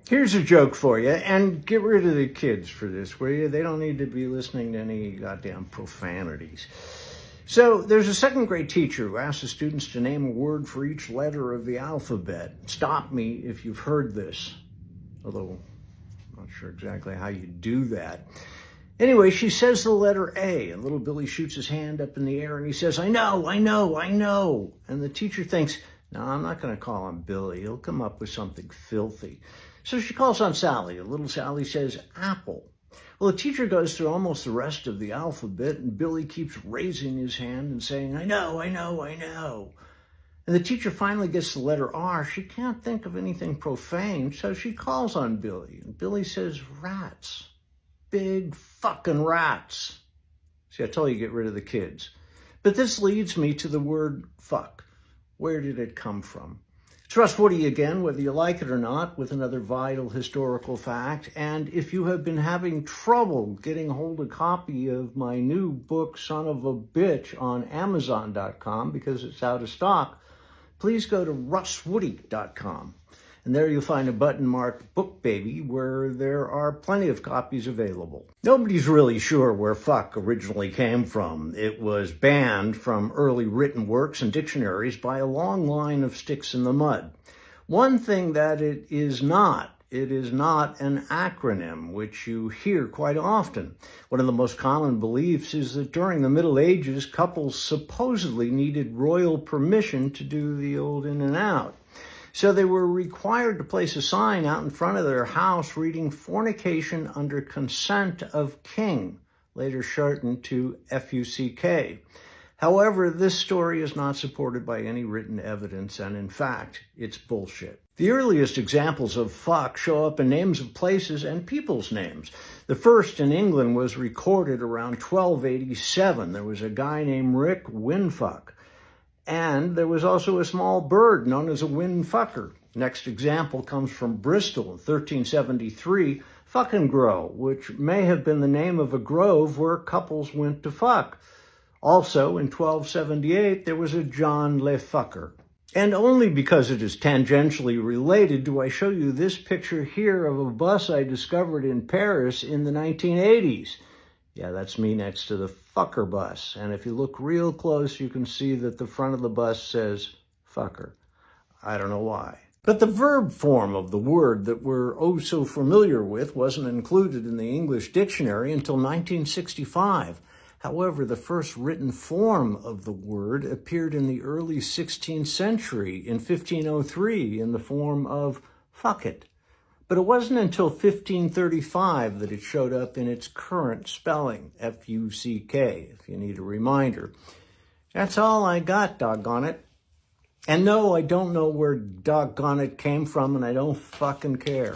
Here's a joke for you, and get rid of the kids for this, will you? They don't need to be listening to any goddamn profanities. So there's a second grade teacher who asks the students to name a word for each letter of the alphabet. Stop me if you've heard this, although I'm not sure exactly how you do that. Anyway, she says the letter A, and little Billy shoots his hand up in the air and he says, I know. And the teacher thinks, no, I'm not going to call him Billy. He'll come up with something filthy. So she calls on Sally, and little Sally says, apple. Well, the teacher goes through almost the rest of the alphabet, and Billy keeps raising his hand and saying, I know. And the teacher finally gets the letter R. She can't think of anything profane, so she calls on Billy. And Billy says, rats. Big fucking rats. See, I told you get rid of the kids. But this leads me to the word fuck. Where did it come from? It's Russ Woody again, whether you like it or not, with another vital historical fact. And if you have been having trouble getting hold of a copy of my new book, Son of a Bitch, on Amazon.com because it's out of stock, please go to russwoody.com. And there you'll find a button marked Book Baby, where there are plenty of copies available. Nobody's really sure where fuck originally came from. It was banned from early written works and dictionaries by a long line of sticks in the mud. One thing that it is not an acronym, which you hear quite often. One of the most common beliefs is that during the Middle Ages, couples supposedly needed royal permission to do the old in and out. So they were required to place a sign out in front of their house reading fornication under consent of king, later shortened to F-U-C-K. However, this story is not supported by any written evidence, and in fact, it's bullshit. The earliest examples of fuck show up in names of places and people's names. The first in England was recorded around 1287. There was a guy named Rick Winfuck. And there was also a small bird known as a windfucker. Next example comes from Bristol in 1373, Fuckengrow, which may have been the name of a grove where couples went to fuck. Also, in 1278, there was a John Le Fucker. And only because it is tangentially related do I show you this picture here of a bus I discovered in Paris in the 1980s. Yeah, that's me next to the fucker bus. And if you look real close, you can see that the front of the bus says fucker. I don't know why. But the verb form of the word that we're oh so familiar with wasn't included in the English dictionary until 1965. However, the first written form of the word appeared in the early 16th century in 1503 in the form of fuck it. But it wasn't until 1535 that it showed up in its current spelling, F-U-C-K, if you need a reminder. That's all I got, doggone it. And no, I don't know where doggone it came from, and I don't fucking care.